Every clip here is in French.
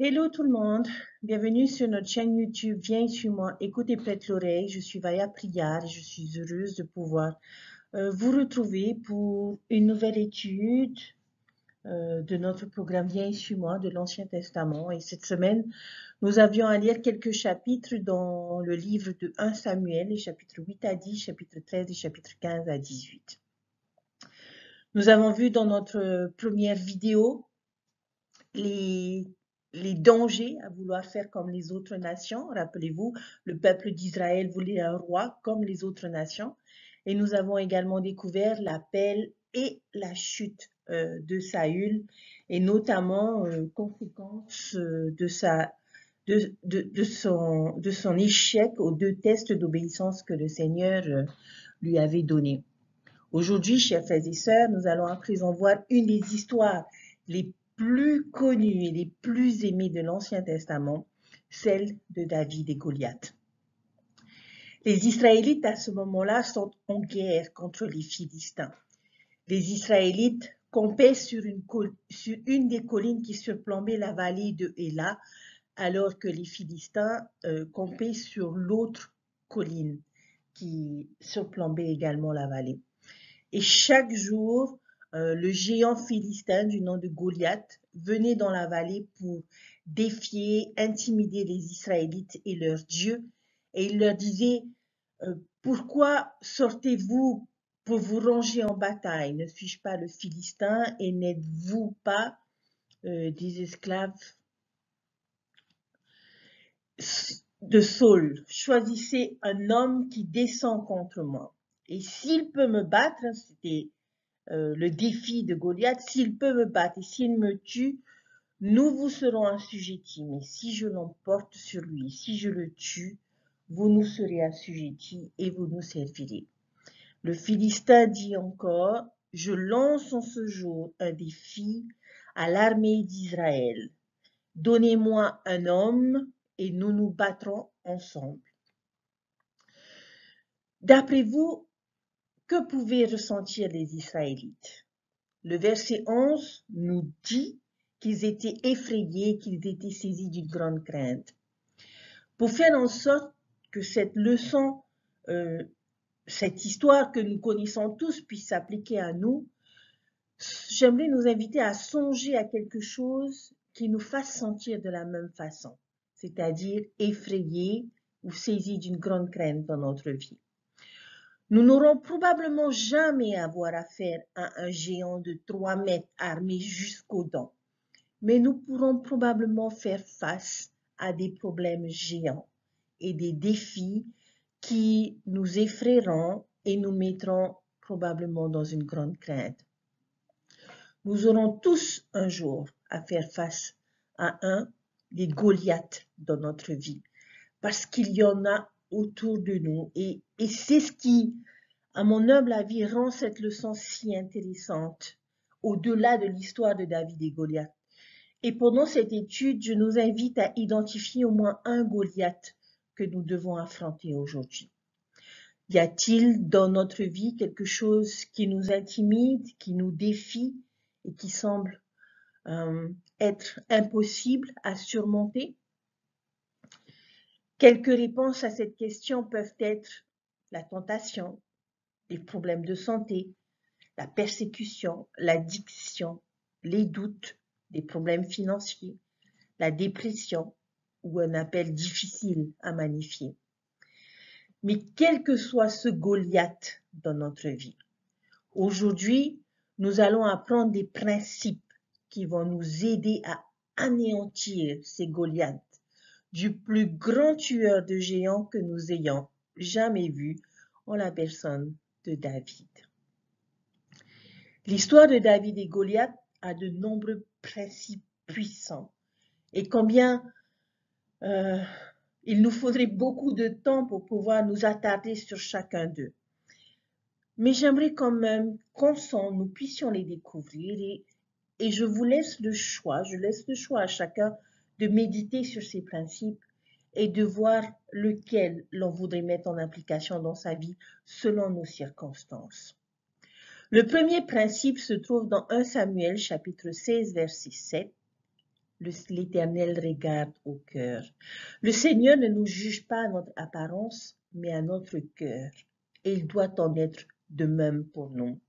Hello tout le monde, bienvenue sur notre chaîne YouTube Viens suis-moi, écoute et prête l'oreille. Je suis Vaya Priyar et je suis heureuse de pouvoir vous retrouver pour une nouvelle étude de notre programme Viens suis-moi de l'Ancien Testament. Et cette semaine, nous avions à lire quelques chapitres dans le livre de 1 Samuel, les chapitres 8 à 10, chapitre 13 et chapitre 15 à 18. Nous avons vu dans notre première vidéo les dangers à vouloir faire comme les autres nations. Rappelez-vous, le peuple d'Israël voulait un roi comme les autres nations. Et nous avons également découvert l'appel et la chute de Saül, et notamment conséquence de son échec aux 2 tests d'obéissance que le Seigneur lui avait donnés. Aujourd'hui, chers frères et sœurs, nous allons à présent voir une des histoires les plus connues et les plus aimées de l'Ancien Testament, celle de David et Goliath. Les Israélites à ce moment-là sont en guerre contre les Philistins. Les Israélites campaient sur une des collines qui surplombait la vallée de Éla, alors que les Philistins campaient sur l'autre colline qui surplombait également la vallée. Et chaque jour, le géant philistin du nom de Goliath venait dans la vallée pour défier, intimider les Israélites et leur Dieu. Et il leur disait, pourquoi sortez-vous pour vous ranger en bataille? Ne suis-je pas le Philistin et n'êtes-vous pas des esclaves de Saul? Choisissez un homme qui descend contre moi. Et s'il peut me battre, c'était le défi de Goliath, s'il peut me battre et s'il me tue, nous vous serons assujettis. Mais si je l'emporte sur lui, si je le tue, vous nous serez assujettis et vous nous servirez. Le Philistin dit encore, je lance en ce jour un défi à l'armée d'Israël. Donnez-moi un homme et nous nous battrons ensemble. D'après vous, que pouvaient ressentir les Israélites? Le verset 11 nous dit qu'ils étaient effrayés, qu'ils étaient saisis d'une grande crainte. Pour faire en sorte que cette leçon, cette histoire que nous connaissons tous puisse s'appliquer à nous, j'aimerais nous inviter à songer à quelque chose qui nous fasse sentir de la même façon, c'est-à-dire effrayés ou saisis d'une grande crainte dans notre vie. Nous n'aurons probablement jamais à avoir affaire à un géant de 3 mètres armé jusqu'aux dents, mais nous pourrons probablement faire face à des problèmes géants et des défis qui nous effrayeront et nous mettront probablement dans une grande crainte. Nous aurons tous un jour à faire face à un des Goliaths dans notre vie, parce qu'il y en a autour de nous et c'est ce qui, à mon humble avis, rend cette leçon si intéressante, au-delà de l'histoire de David et Goliath. Et pendant cette étude, je nous invite à identifier au moins un Goliath que nous devons affronter aujourd'hui. Y a-t-il dans notre vie quelque chose qui nous intimide, qui nous défie et qui semble être impossible à surmonter? Quelques réponses à cette question peuvent être la tentation, les problèmes de santé, la persécution, l'addiction, les doutes, des problèmes financiers, la dépression ou un appel difficile à magnifier. Mais quel que soit ce Goliath dans notre vie, aujourd'hui, nous allons apprendre des principes qui vont nous aider à anéantir ces Goliaths, du plus grand tueur de géants que nous ayons jamais vu en la personne de David. L'histoire de David et Goliath a de nombreux principes puissants et combien il nous faudrait beaucoup de temps pour pouvoir nous attarder sur chacun d'eux. Mais j'aimerais quand même qu'ensemble nous puissions les découvrir et je vous laisse le choix, je laisse le choix à chacun de méditer sur ces principes et de voir lequel l'on voudrait mettre en application dans sa vie selon nos circonstances. Le premier principe se trouve dans 1 Samuel chapitre 16 verset 7. l'Éternel regarde au cœur. Le Seigneur ne nous juge pas à notre apparence, mais à notre cœur. Et il doit en être de même pour nous.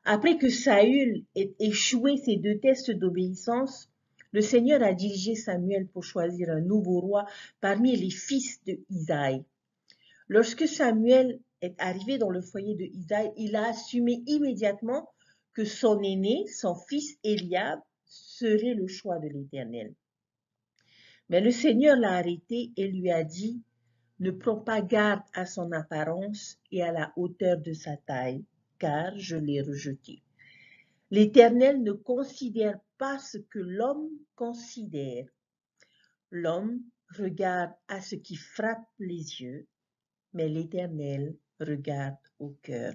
Après que Saül ait échoué ses 2 tests d'obéissance, le Seigneur a dirigé Samuel pour choisir un nouveau roi parmi les fils de Isaïe. Lorsque Samuel est arrivé dans le foyer de Isaïe, il a assumé immédiatement que son aîné, son fils Eliab, serait le choix de l'Éternel. Mais le Seigneur l'a arrêté et lui a dit, ne prends pas garde à son apparence et à la hauteur de sa taille, car je l'ai rejeté. L'Éternel ne considère pas ce que l'homme considère. L'homme regarde à ce qui frappe les yeux, mais l'Éternel regarde au cœur.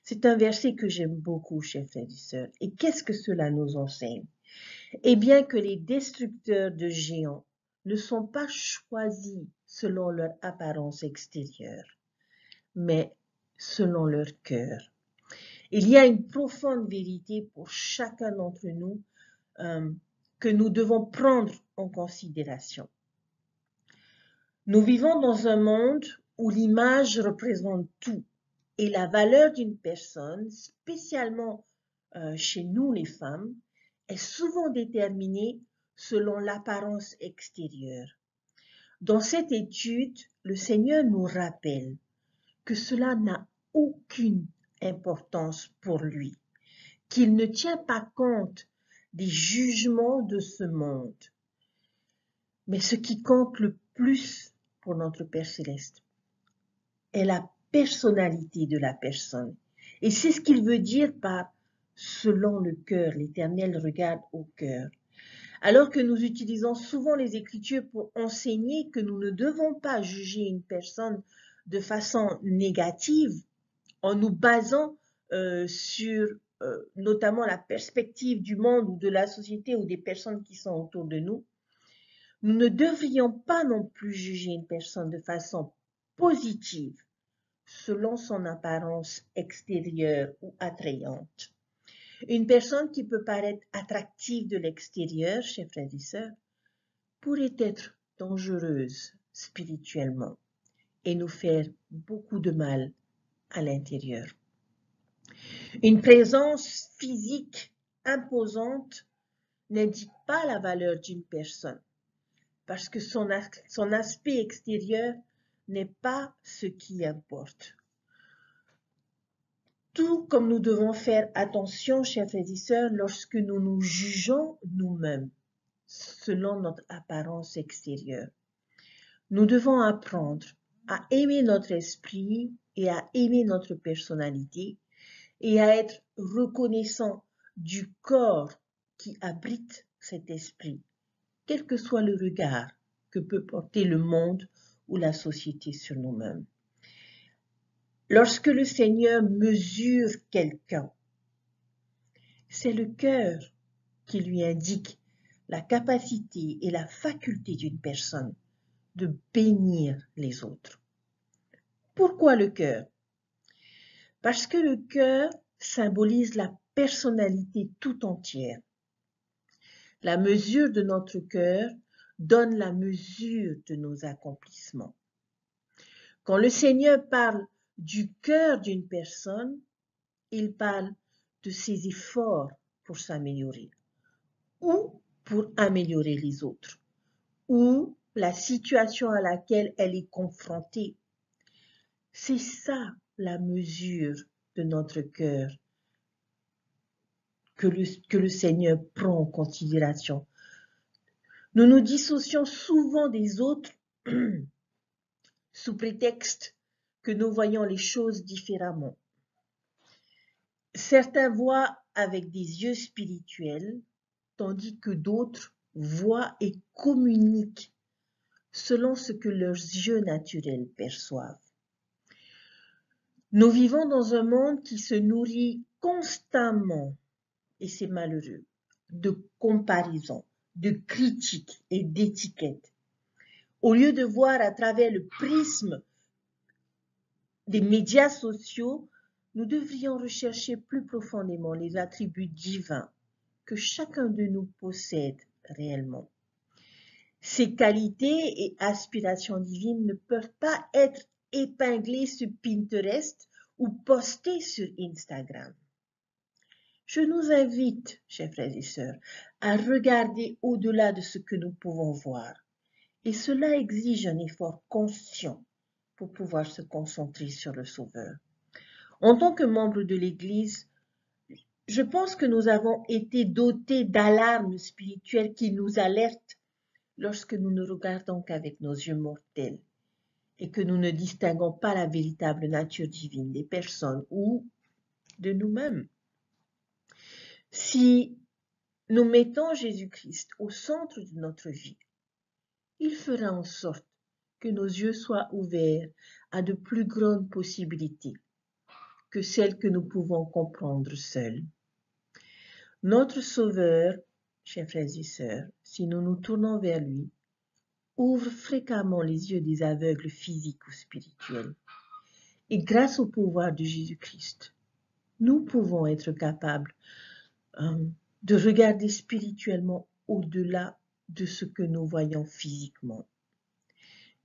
C'est un verset que j'aime beaucoup, chers frères et sœurs. Et qu'est-ce que cela nous enseigne? Eh bien que les destructeurs de géants ne sont pas choisis selon leur apparence extérieure, mais selon leur cœur. Il y a une profonde vérité pour chacun d'entre nous que nous devons prendre en considération. Nous vivons dans un monde où l'image représente tout et la valeur d'une personne, spécialement chez nous les femmes, est souvent déterminée selon l'apparence extérieure. Dans cette étude, le Seigneur nous rappelle que cela n'a aucune importance pour lui, qu'il ne tient pas compte des jugements de ce monde. Mais ce qui compte le plus pour notre Père Céleste est la personnalité de la personne. Et c'est ce qu'il veut dire par selon le cœur. L'Éternel regarde au cœur. Alors que nous utilisons souvent les Écritures pour enseigner que nous ne devons pas juger une personne de façon négative en nous basant sur notamment la perspective du monde ou de la société ou des personnes qui sont autour de nous, nous ne devrions pas non plus juger une personne de façon positive selon son apparence extérieure ou attrayante. Une personne qui peut paraître attractive de l'extérieur, chers frères et sœurs, pourrait être dangereuse spirituellement et nous faire beaucoup de mal à l'intérieur. Une présence physique imposante n'indique pas la valeur d'une personne parce que son aspect extérieur n'est pas ce qui importe. Tout comme nous devons faire attention, chers frères et sœurs, lorsque nous nous jugeons nous-mêmes selon notre apparence extérieure. Nous devons apprendre à aimer notre esprit et à aimer notre personnalité et à être reconnaissant du corps qui abrite cet esprit, quel que soit le regard que peut porter le monde ou la société sur nous-mêmes. Lorsque le Seigneur mesure quelqu'un, c'est le cœur qui lui indique la capacité et la faculté d'une personne de bénir les autres. Pourquoi le cœur? Parce que le cœur symbolise la personnalité tout entière. La mesure de notre cœur donne la mesure de nos accomplissements. Quand le Seigneur parle du cœur d'une personne, il parle de ses efforts pour s'améliorer ou pour améliorer les autres ou la situation à laquelle elle est confrontée. C'est ça la mesure de notre cœur que le Seigneur prend en considération. Nous nous dissocions souvent des autres sous prétexte que nous voyons les choses différemment. Certains voient avec des yeux spirituels, tandis que d'autres voient et communiquent selon ce que leurs yeux naturels perçoivent. Nous vivons dans un monde qui se nourrit constamment, et c'est malheureux, de comparaisons, de critiques et d'étiquettes. Au lieu de voir à travers le prisme des médias sociaux, nous devrions rechercher plus profondément les attributs divins que chacun de nous possède réellement. Ses qualités et aspirations divines ne peuvent pas être épinglées sur Pinterest ou postées sur Instagram. Je nous invite, chers frères et sœurs, à regarder au-delà de ce que nous pouvons voir. Et cela exige un effort conscient pour pouvoir se concentrer sur le Sauveur. En tant que membres de l'Église, je pense que nous avons été dotés d'alarmes spirituelles qui nous alertent lorsque nous ne regardons qu'avec nos yeux mortels et que nous ne distinguons pas la véritable nature divine des personnes ou de nous-mêmes. Si nous mettons Jésus-Christ au centre de notre vie, il fera en sorte que nos yeux soient ouverts à de plus grandes possibilités que celles que nous pouvons comprendre seuls. Notre Sauveur, chers frères et sœurs, si nous nous tournons vers lui, ouvre fréquemment les yeux des aveugles physiques ou spirituels. Et grâce au pouvoir de Jésus-Christ, nous pouvons être capables de regarder spirituellement au-delà de ce que nous voyons physiquement.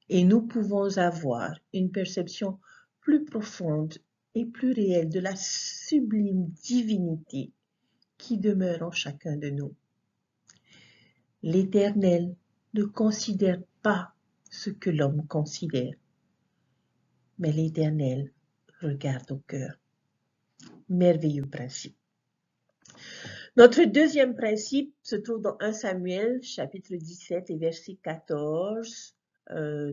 Et nous pouvons avoir une perception plus profonde et plus réelle de la sublime divinité qui demeure en chacun de nous. L'Éternel ne considère pas ce que l'homme considère, mais l'Éternel regarde au cœur. Merveilleux principe. Notre deuxième principe se trouve dans 1 Samuel, chapitre 17, et versets 14,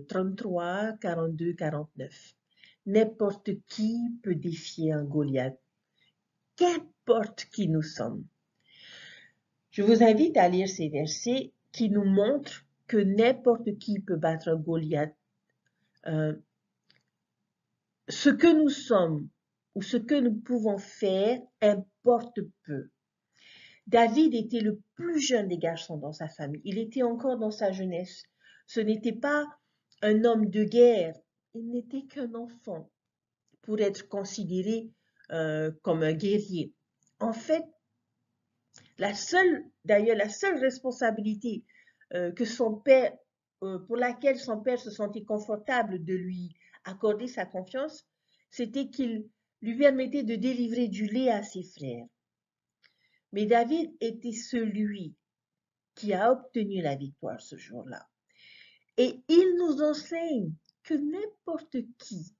33, 42, 49. N'importe qui peut défier un Goliath, qu'importe qui nous sommes. Je vous invite à lire ces versets qui nous montrent que n'importe qui peut battre un Goliath. Ce que nous sommes ou ce que nous pouvons faire importe peu. David était le plus jeune des garçons dans sa famille. Il était encore dans sa jeunesse. Ce n'était pas un homme de guerre. Il n'était qu'un enfant pour être considéré comme un guerrier. En fait, la seule responsabilité que son père, pour laquelle son père se sentait confortable de lui accorder sa confiance, c'était qu'il lui permettait de délivrer du lait à ses frères. Mais David était celui qui a obtenu la victoire ce jour-là. Et il nous enseigne que n'importe qui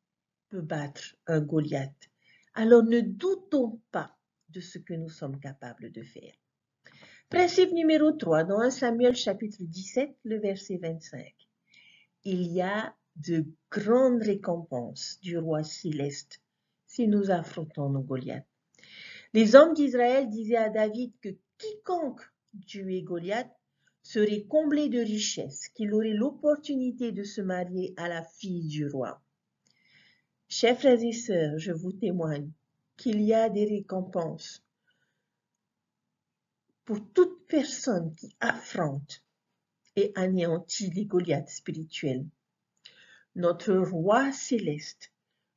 peut battre un Goliath. Alors ne doutons pas de ce que nous sommes capables de faire. Principe numéro 3, dans 1 Samuel chapitre 17, le verset 25. Il y a de grandes récompenses du roi céleste si nous affrontons nos Goliaths. Les hommes d'Israël disaient à David que quiconque tuait Goliath serait comblé de richesses, qu'il aurait l'opportunité de se marier à la fille du roi. Chers frères et sœurs, je vous témoigne qu'il y a des récompenses pour toute personne qui affronte et anéantit les Goliaths spirituels. Notre roi céleste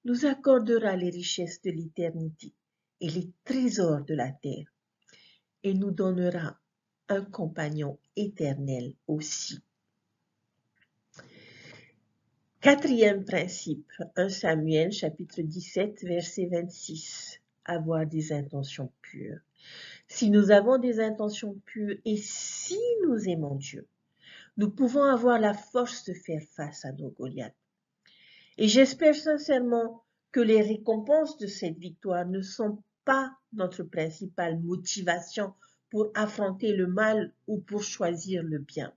nous accordera les richesses de l'éternité et les trésors de la terre et nous donnera un compagnon éternel aussi. Quatrième principe, 1 Samuel chapitre 17 verset 26, avoir des intentions pures. Si nous avons des intentions pures et si nous aimons Dieu, nous pouvons avoir la force de faire face à nos Goliaths. Et j'espère sincèrement que les récompenses de cette victoire ne sont pas notre principale motivation pour affronter le mal ou pour choisir le bien.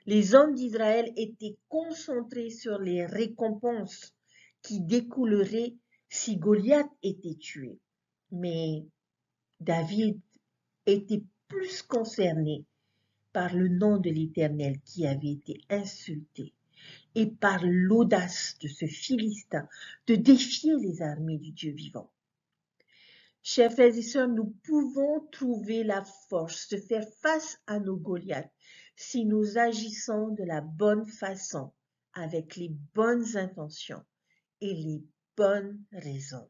Les hommes d'Israël étaient concentrés sur les récompenses qui découleraient si Goliath était tué. Mais David était plus concerné par le nom de l'Éternel qui avait été insulté et par l'audace de ce Philistin de défier les armées du Dieu vivant. Chers frères et sœurs, nous pouvons trouver la force de faire face à nos Goliaths si nous agissons de la bonne façon, avec les bonnes intentions et les bonnes raisons.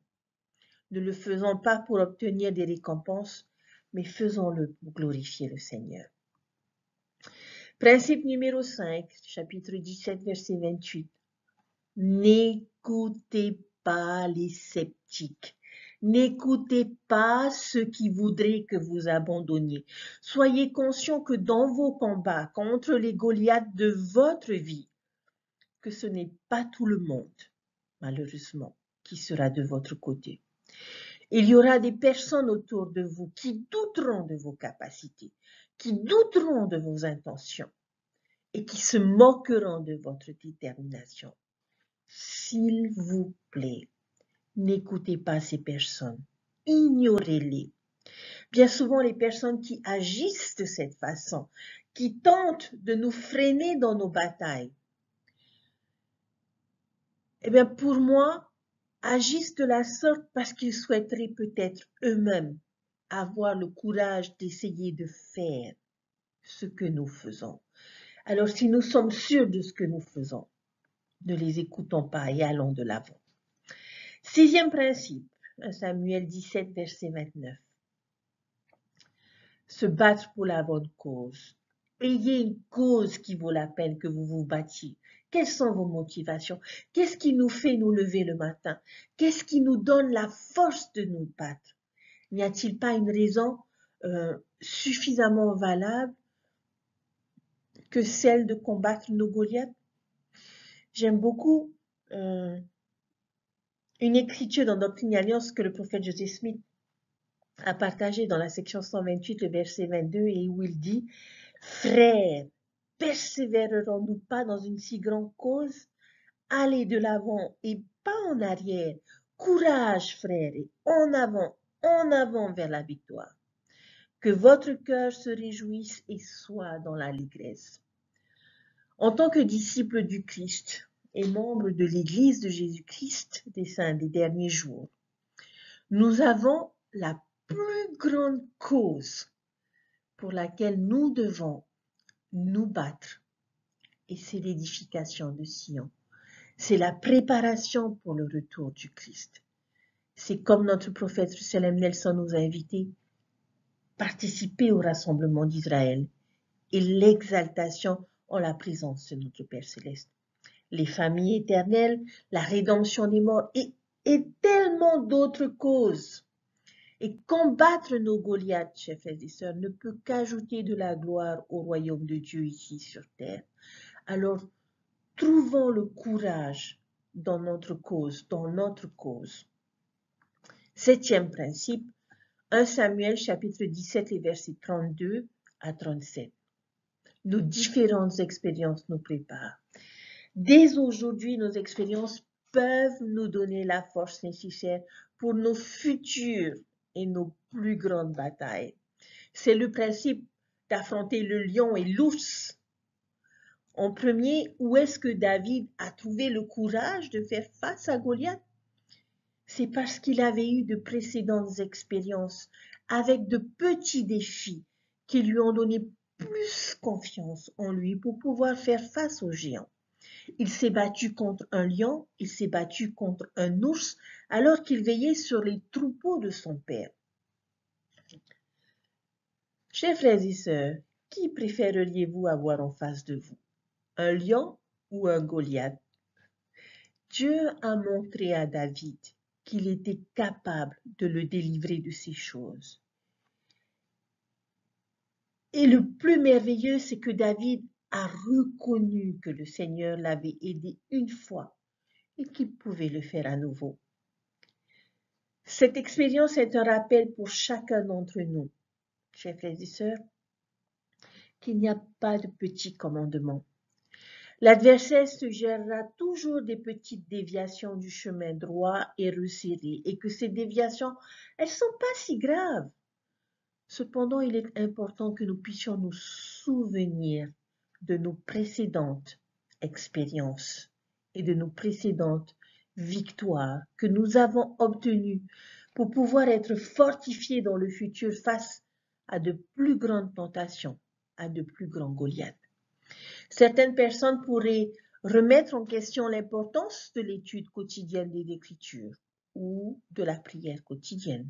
Ne le faisons pas pour obtenir des récompenses, mais faisons-le pour glorifier le Seigneur. Principe numéro 5, chapitre 17, verset 28. N'écoutez pas les sceptiques. N'écoutez pas ceux qui voudraient que vous abandonniez. Soyez conscients que dans vos combats contre les Goliaths de votre vie, que ce n'est pas tout le monde, malheureusement, qui sera de votre côté. Il y aura des personnes autour de vous qui douteront de vos capacités, qui douteront de vos intentions et qui se moqueront de votre détermination. S'il vous plaît, n'écoutez pas ces personnes, ignorez-les. Bien souvent, les personnes qui agissent de cette façon, qui tentent de nous freiner dans nos batailles, eh bien pour moi, agissent de la sorte parce qu'ils souhaiteraient peut-être eux-mêmes avoir le courage d'essayer de faire ce que nous faisons. Alors si nous sommes sûrs de ce que nous faisons, ne les écoutons pas et allons de l'avant. 6e principe, 1 Samuel 17, verset 29. Se battre pour la bonne cause. Ayez une cause qui vaut la peine que vous vous battiez. Quelles sont vos motivations? Qu'est-ce qui nous fait nous lever le matin? Qu'est-ce qui nous donne la force de nous battre? N'y a-t-il pas une raison suffisamment valable que celle de combattre nos Goliaths? J'aime beaucoup une écriture dans Doctrine et Alliance que le prophète Joseph Smith a partagé dans la section 128, le verset 22, et où il dit « Frères, persévérerons-nous pas dans une si grande cause? Allez de l'avant et pas en arrière. Courage, frères, et en avant vers la victoire. Que votre cœur se réjouisse et soit dans l'allégresse. » En tant que disciple du Christ et membre de l'Église de Jésus-Christ des saints des derniers jours, nous avons la plus grande cause pour laquelle nous devons nous battre, et c'est l'édification de Sion. C'est la préparation pour le retour du Christ. C'est comme notre prophète Russell Nelson nous a invités, participer au rassemblement d'Israël et l'exaltation en la présence de notre Père Céleste. Les familles éternelles, la rédemption des morts et tellement d'autres causes. Et combattre nos Goliaths, chers frères et sœurs, ne peut qu'ajouter de la gloire au royaume de Dieu ici sur terre. Alors, trouvons le courage dans notre cause, 7e principe, 1 Samuel chapitre 17, les versets 32 à 37. Nos différentes expériences nous préparent. Dès aujourd'hui, nos expériences peuvent nous donner la force nécessaire pour nos futures et nos plus grandes batailles. C'est le principe d'affronter le lion et l'ours. En premier, où est-ce que David a trouvé le courage de faire face à Goliath? C'est parce qu'il avait eu de précédentes expériences avec de petits défis qui lui ont donné plus confiance en lui pour pouvoir faire face aux géants. Il s'est battu contre un lion, il s'est battu contre un ours alors qu'il veillait sur les troupeaux de son père. Chers frères et sœurs, qui préféreriez-vous avoir en face de vous? Un lion ou un Goliath? Dieu a montré à David qu'il était capable de le délivrer de ces choses. Et le plus merveilleux, c'est que David a reconnu que le Seigneur l'avait aidé une fois et qu'il pouvait le faire à nouveau. Cette expérience est un rappel pour chacun d'entre nous, chers frères et sœurs, qu'il n'y a pas de petits commandements. L'adversaire suggérera toujours des petites déviations du chemin droit et resserré, et que ces déviations, elles ne sont pas si graves. Cependant, il est important que nous puissions nous souvenir de nos précédentes expériences et de nos précédentes victoires que nous avons obtenues pour pouvoir être fortifiés dans le futur face à de plus grandes tentations, à de plus grands Goliaths. Certaines personnes pourraient remettre en question l'importance de l'étude quotidienne des Écritures ou de la prière quotidienne,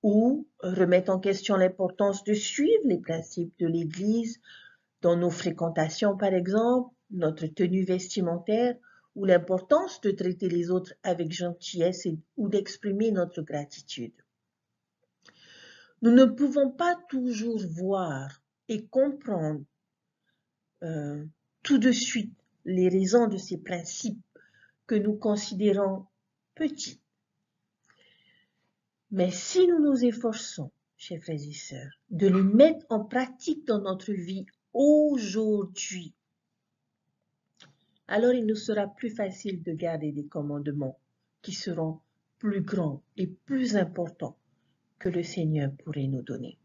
ou remettre en question l'importance de suivre les principes de l'Église dans nos fréquentations par exemple, notre tenue vestimentaire ou l'importance de traiter les autres avec gentillesse ou d'exprimer notre gratitude. Nous ne pouvons pas toujours voir et comprendre tout de suite les raisons de ces principes que nous considérons petits. Mais si nous nous efforçons, chers frères et sœurs, de les mettre en pratique dans notre vie aujourd'hui, alors il nous sera plus facile de garder des commandements qui seront plus grands et plus importants que le Seigneur pourrait nous donner.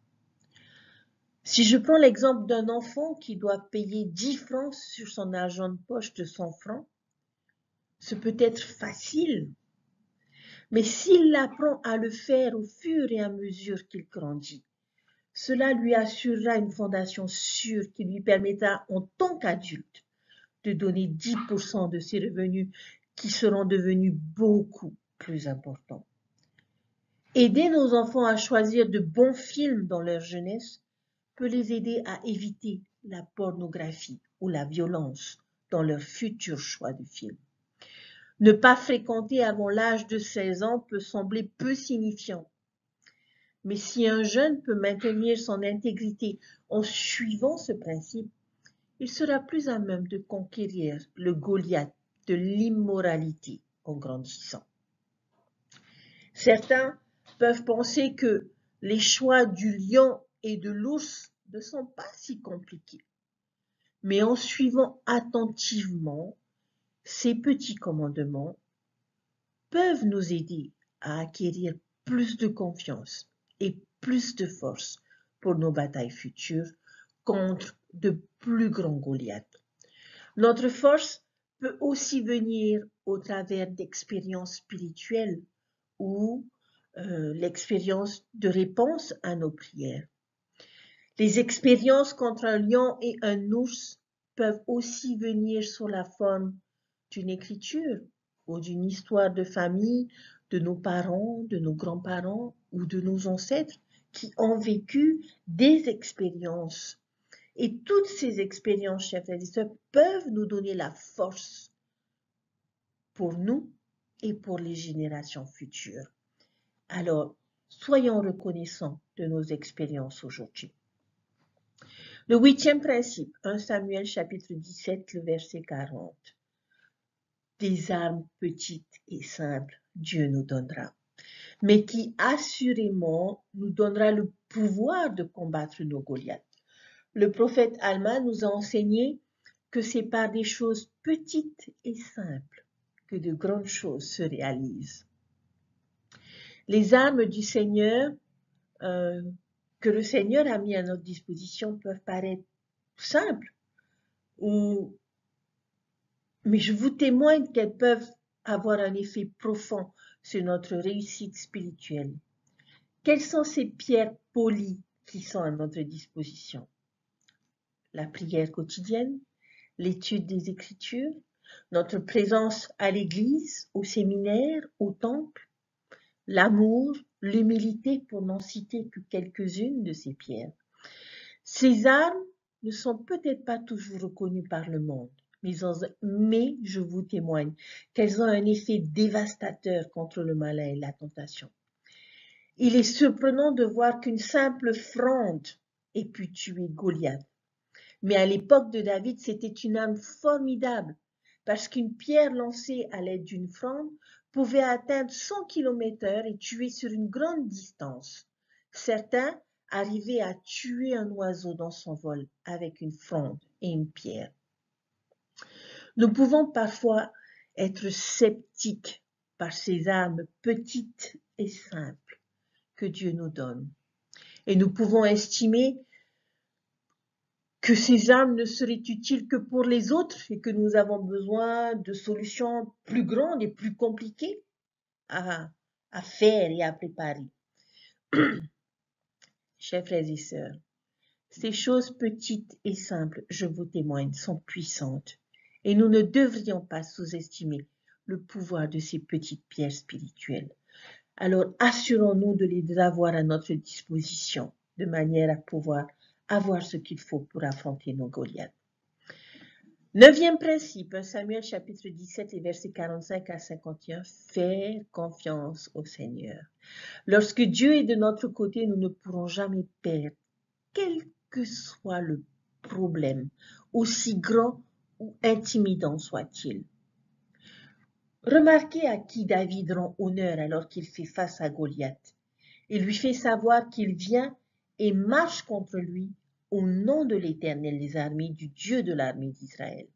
Si je prends l'exemple d'un enfant qui doit payer 10 francs sur son argent de poche de 100 francs, ce peut être facile, mais s'il apprend à le faire au fur et à mesure qu'il grandit, cela lui assurera une fondation sûre qui lui permettra en tant qu'adulte de donner 10% de ses revenus qui seront devenus beaucoup plus importants. Aider nos enfants à choisir de bons films dans leur jeunesse peut les aider à éviter la pornographie ou la violence dans leur futur choix de film. Ne pas fréquenter avant l'âge de 16 ans peut sembler peu signifiant. Mais si un jeune peut maintenir son intégrité en suivant ce principe, il sera plus à même de conquérir le Goliath de l'immoralité en grandissant. Certains peuvent penser que les choix du lion et de l'ours ne sont pas si compliqués. Mais en suivant attentivement ces petits commandements, peuvent nous aider à acquérir plus de confiance et plus de force pour nos batailles futures contre de plus grands Goliaths. Notre force peut aussi venir au travers d'expériences spirituelles ou l'expérience de réponse à nos prières. Les expériences contre un lion et un ours peuvent aussi venir sous la forme d'une écriture ou d'une histoire de famille de nos parents, de nos grands-parents ou de nos ancêtres qui ont vécu des expériences. Et toutes ces expériences, chers frères et sœurs, peuvent nous donner la force pour nous et pour les générations futures. Alors, soyons reconnaissants de nos expériences aujourd'hui. Le 8e principe, 1 Samuel chapitre 17, le verset 40. Des armes petites et simples, Dieu nous donnera, mais qui assurément nous donnera le pouvoir de combattre nos Goliaths. Le prophète Alma nous a enseigné que c'est par des choses petites et simples que de grandes choses se réalisent. Les armes du Seigneur que le Seigneur a mis à notre disposition peuvent paraître simples, mais je vous témoigne qu'elles peuvent avoir un effet profond sur notre réussite spirituelle. Quelles sont ces pierres polies qui sont à notre disposition? La prière quotidienne, l'étude des Écritures, notre présence à l'église, au séminaire, au temple, l'amour, l'humilité, pour n'en citer que quelques-unes de ces pierres. Ces armes ne sont peut-être pas toujours reconnues par le monde, mais je vous témoigne qu'elles ont un effet dévastateur contre le malin et la tentation. Il est surprenant de voir qu'une simple fronde ait pu tuer Goliath. Mais à l'époque de David, c'était une arme formidable, parce qu'une pierre lancée à l'aide d'une fronde pouvait atteindre 100 km/h et tuer sur une grande distance. Certains arrivaient à tuer un oiseau dans son vol avec une fronde et une pierre. Nous pouvons parfois être sceptiques par ces armes petites et simples que Dieu nous donne. Et nous pouvons estimer que ces armes ne seraient utiles que pour les autres et que nous avons besoin de solutions plus grandes et plus compliquées à faire et à préparer. Chers frères et sœurs, ces choses petites et simples, je vous témoigne, sont puissantes et nous ne devrions pas sous-estimer le pouvoir de ces petites pierres spirituelles. Alors, assurons-nous de les avoir à notre disposition de manière à pouvoir avoir ce qu'il faut pour affronter nos Goliaths. 9e principe, 1 Samuel chapitre 17, les versets 45 à 51, faire confiance au Seigneur. Lorsque Dieu est de notre côté, nous ne pourrons jamais perdre, quel que soit le problème, aussi grand ou intimidant soit-il. Remarquez à qui David rend honneur alors qu'il fait face à Goliath. Il lui fait savoir qu'il vient et marche contre lui au nom de l'Éternel des armées, du Dieu de l'armée d'Israël.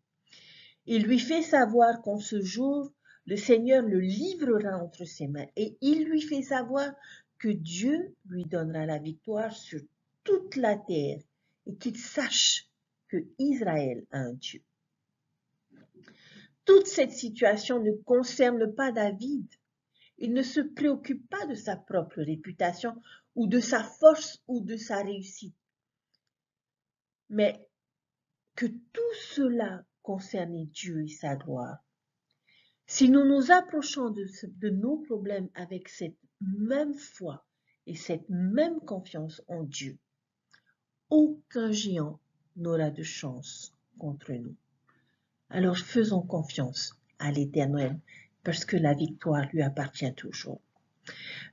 Il lui fait savoir qu'en ce jour, le Seigneur le livrera entre ses mains et il lui fait savoir que Dieu lui donnera la victoire sur toute la terre et qu'il sache que Israël a un Dieu. Toute cette situation ne concerne pas David. Il ne se préoccupe pas de sa propre réputation ou de sa force ou de sa réussite. Mais que tout cela concernait Dieu et sa gloire. Si nous nous approchons de nos problèmes avec cette même foi et cette même confiance en Dieu, aucun géant n'aura de chance contre nous. Alors faisons confiance à l'Éternel parce que la victoire lui appartient toujours.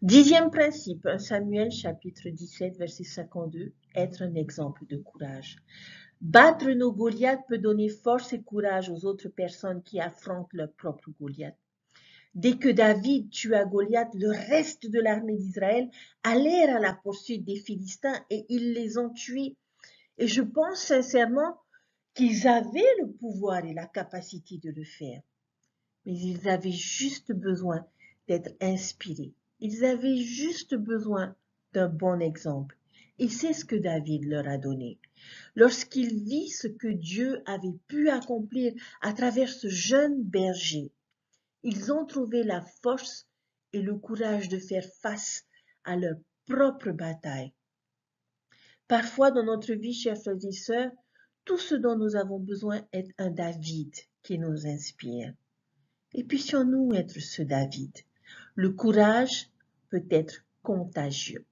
10e principe, 1 Samuel chapitre 17, verset 52, être un exemple de courage. Battre nos Goliaths peut donner force et courage aux autres personnes qui affrontent leur propre Goliath. Dès que David tua Goliath, le reste de l'armée d'Israël allèrent à la poursuite des Philistins et ils les ont tués. Et je pense sincèrement qu'ils avaient le pouvoir et la capacité de le faire. Mais ils avaient juste besoin d'être inspirés. Ils avaient juste besoin d'un bon exemple. Et c'est ce que David leur a donné. Lorsqu'il vit ce que Dieu avait pu accomplir à travers ce jeune berger, ils ont trouvé la force et le courage de faire face à leur propre bataille. Parfois dans notre vie, chers frères et sœurs, tout ce dont nous avons besoin est un David qui nous inspire. Et puissions-nous être ce David. Le courage peut être contagieux.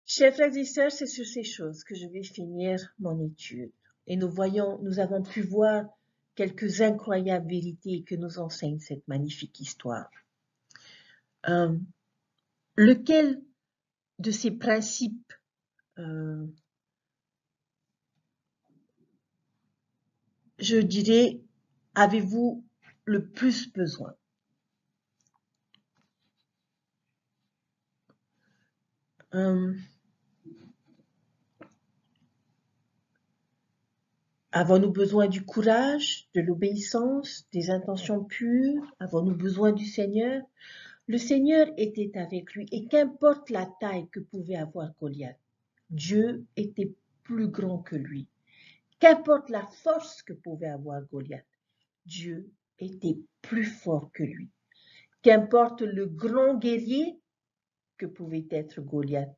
Chers frères et sœurs, c'est sur ces choses que je vais finir mon étude. Et nous avons pu voir quelques incroyables vérités que nous enseigne cette magnifique histoire. Lequel de ces principes je dirais, avez-vous le plus besoin? Avons-nous besoin du courage, de l'obéissance, des intentions pures? Avons-nous besoin du Seigneur? Le Seigneur était avec lui et qu'importe la taille que pouvait avoir Goliath, Dieu était plus grand que lui. Qu'importe la force que pouvait avoir Goliath, Dieu était plus fort que lui. Qu'importe le grand guerrier que pouvait être Goliath,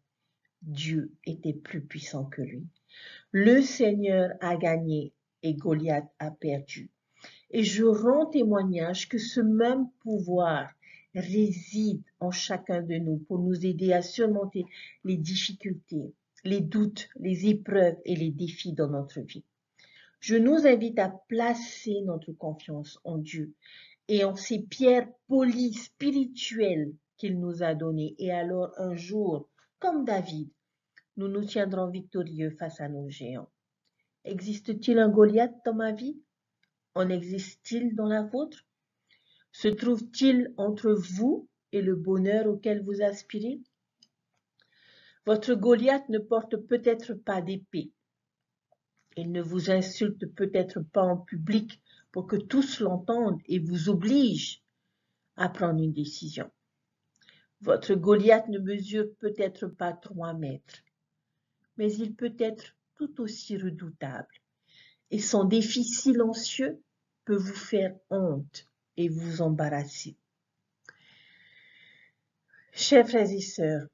Dieu était plus puissant que lui. Le Seigneur a gagné et Goliath a perdu. Et je rends témoignage que ce même pouvoir réside en chacun de nous pour nous aider à surmonter les difficultés, les doutes, les épreuves et les défis dans notre vie. Je nous invite à placer notre confiance en Dieu et en ces pierres polies spirituelles qu'il nous a données. Et alors un jour, comme David, nous nous tiendrons victorieux face à nos géants. Existe-t-il un Goliath dans ma vie? En existe-t-il dans la vôtre? Se trouve-t-il entre vous et le bonheur auquel vous aspirez? Votre Goliath ne porte peut-être pas d'épée. Il ne vous insulte peut-être pas en public pour que tous l'entendent et vous oblige à prendre une décision. Votre Goliath ne mesure peut-être pas 3 mètres, mais il peut être tout aussi redoutable. Et son défi silencieux peut vous faire honte et vous embarrasser. Chers frères et sœurs,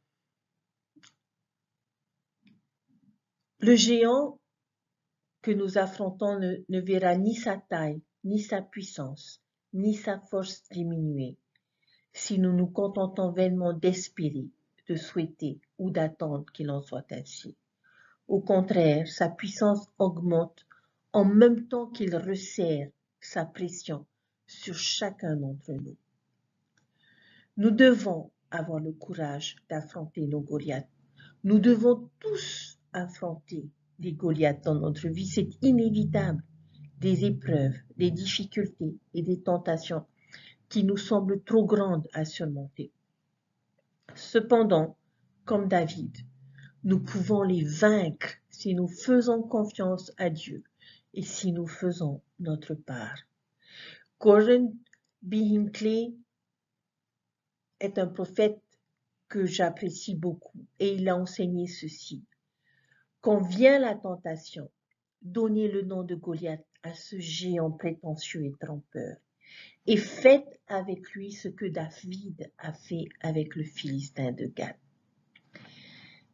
le géant que nous affrontons ne verra ni sa taille, ni sa puissance, ni sa force diminuer. si nous nous contentons vainement d'espérer, de souhaiter ou d'attendre qu'il en soit ainsi. Au contraire, sa puissance augmente en même temps qu'il resserre sa pression sur chacun d'entre nous. Nous devons avoir le courage d'affronter nos Goliaths. Nous devons tous affronter des Goliaths dans notre vie. C'est inévitable. Des épreuves, des difficultés et des tentations qui nous semblent trop grandes à surmonter. Cependant, comme David, nous pouvons les vaincre si nous faisons confiance à Dieu et si nous faisons notre part. Gordon B. Hinckley est un prophète que j'apprécie beaucoup et il a enseigné ceci. Quand vient la tentation, donnez le nom de Goliath à ce géant prétentieux et trompeur et faites avec lui ce que David a fait avec le Philistin de Gath.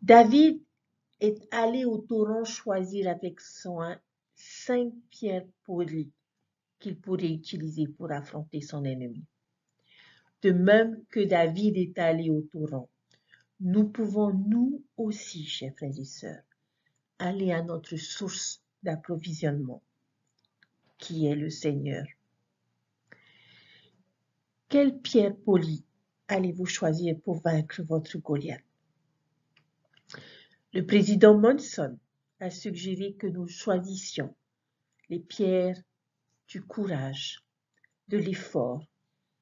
David est allé au torrent choisir avec soin 5 pierres polies qu'il pourrait utiliser pour affronter son ennemi. De même que David est allé au torrent, nous pouvons nous aussi, chers frères et sœurs, aller à notre source d'approvisionnement, qui est le Seigneur. Quelle pierre polie allez-vous choisir pour vaincre votre Goliath? Le président Monson a suggéré que nous choisissions les pierres du courage, de l'effort,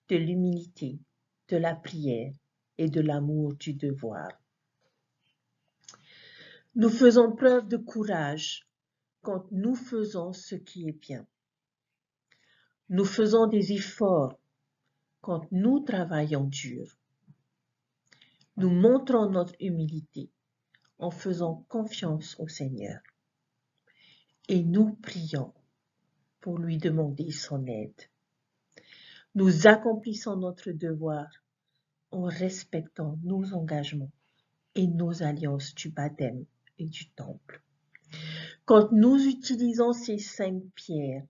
de l'humilité, de la prière et de l'amour du devoir. Nous faisons preuve de courage quand nous faisons ce qui est bien. Nous faisons des efforts quand nous travaillons dur. Nous montrons notre humilité en faisant confiance au Seigneur. Et nous prions pour lui demander son aide. Nous accomplissons notre devoir en respectant nos engagements et nos alliances du baptême et du temple. Quand nous utilisons ces 5 pierres,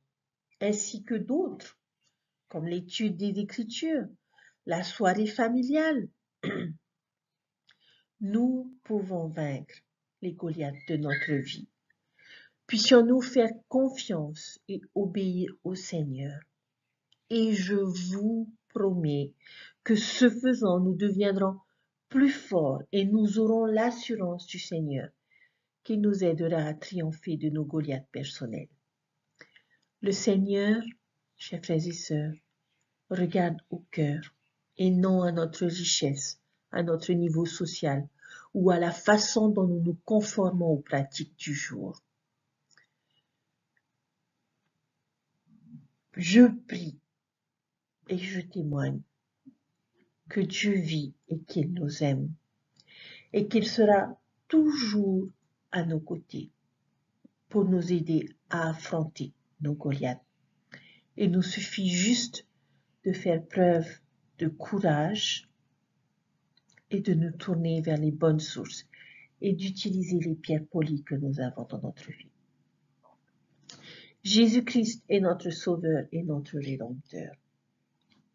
ainsi que d'autres, comme l'étude des Écritures, la soirée familiale, nous pouvons vaincre les Goliaths de notre vie. Puissions-nous faire confiance et obéir au Seigneur. Et je vous promets que ce faisant, nous deviendrons plus forts et nous aurons l'assurance du Seigneur qui nous aidera à triompher de nos Goliaths personnels. Le Seigneur, chers frères et sœurs, regarde au cœur et non à notre richesse, à notre niveau social ou à la façon dont nous nous conformons aux pratiques du jour. Je prie et je témoigne que Dieu vit et qu'il nous aime et qu'il sera toujours à nos côtés pour nous aider à affronter nos Goliaths. Il nous suffit juste de faire preuve de courage et de nous tourner vers les bonnes sources et d'utiliser les pierres polies que nous avons dans notre vie. Jésus-Christ est notre Sauveur et notre Rédempteur.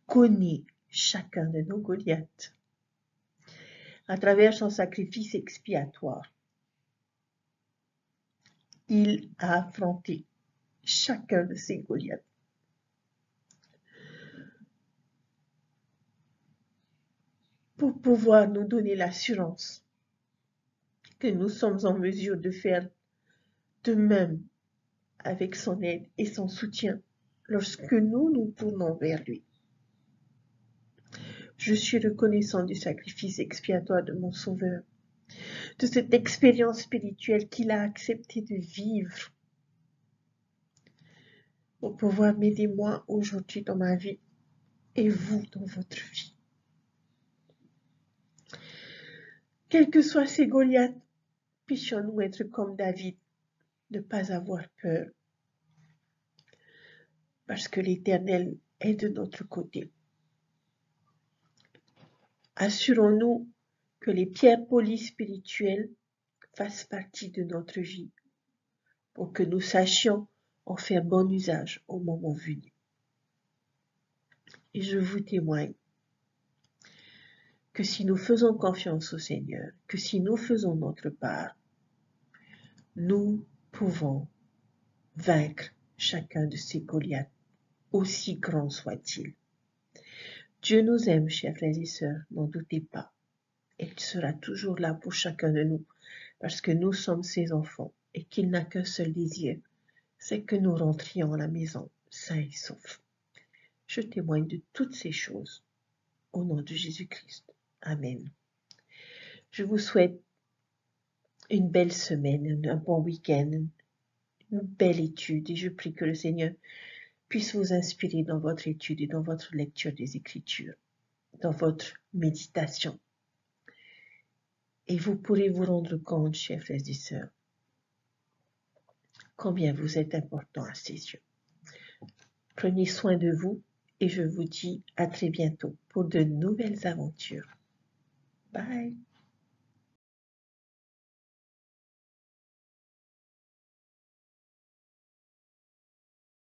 Connaît chacun de nos Goliaths à travers son sacrifice expiatoire. Il a affronté chacun de ces Goliaths. Pour pouvoir nous donner l'assurance que nous sommes en mesure de faire de même avec son aide et son soutien lorsque nous nous tournons vers lui. Je suis reconnaissant du sacrifice expiatoire de mon Sauveur, de cette expérience spirituelle qu'il a accepté de vivre pour pouvoir m'aider moi aujourd'hui dans ma vie et vous dans votre vie. Quels que soient ces Goliaths, puissions-nous être comme David, ne pas avoir peur, parce que l'Éternel est de notre côté. Assurons-nous que les pierres polies spirituelles fassent partie de notre vie, pour que nous sachions en faire bon usage au moment venu. Et je vous témoigne que si nous faisons confiance au Seigneur, que si nous faisons notre part, nous pouvons vaincre chacun de ces Goliaths, aussi grand soit-il. Dieu nous aime, chers frères et sœurs, n'en doutez pas. Et il sera toujours là pour chacun de nous, parce que nous sommes ses enfants et qu'il n'a qu'un seul désir, c'est que nous rentrions à la maison sains et saufs. Je témoigne de toutes ces choses au nom de Jésus-Christ. Amen. Je vous souhaite une belle semaine, un bon week-end, une belle étude et je prie que le Seigneur puisse vous inspirer dans votre étude et dans votre lecture des Écritures, dans votre méditation. Et vous pourrez vous rendre compte, chers frères et sœurs, combien vous êtes important à ses yeux. Prenez soin de vous et je vous dis à très bientôt pour de nouvelles aventures. Bye!